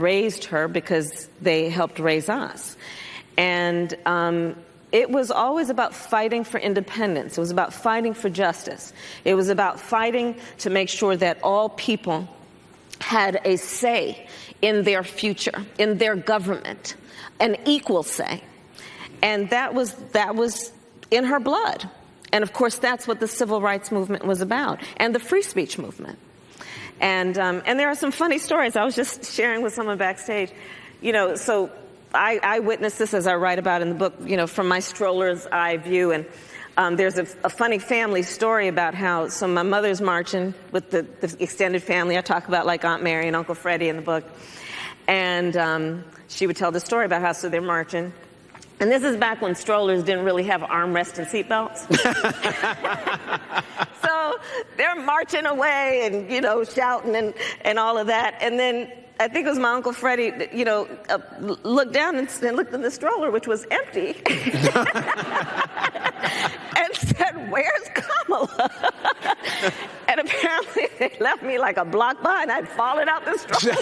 raised her because they helped raise us. And it was always about fighting for independence. It was about fighting for justice. It was about fighting to make sure that all people had a say in their future, in their government, an equal say. And that was in her blood. And of course, that's what the civil rights movement was about, and the free speech movement. And there are some funny stories. I was just sharing with someone backstage. You know, so I witnessed this, as I write about in the book, you know, from my stroller's eye view. And there's a funny family story about how, so my mother's marching with the extended family. I talk about, like, Aunt Mary and Uncle Freddie in the book. And she would tell the story about how, so they're marching. And this is back when strollers didn't really have armrests and seatbelts. So they're marching away and, you know, shouting and all of that. And then I think it was my Uncle Freddie, you know, looked down and looked in the stroller, which was empty, and said, "Where's Kamala?" And apparently they left me like a block behind. I'd fallen out the stroller.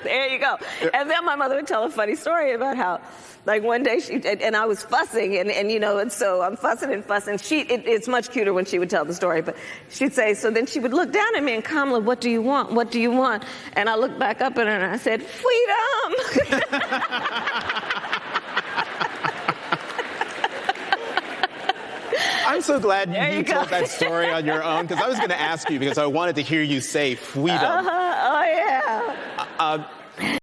There you go. And then my mother would tell a funny story about how, like, one day and I was fussing, and you know, and so I'm fussing and fussing. It's much cuter when she would tell the story, but she'd say, so then she would look down at me and, "Kamala, what do you want? What do you want?" And I looked back up at her and I said, "Freedom." I'm so glad you told that story on your own, because I was going to ask you, because I wanted to hear you say freedom.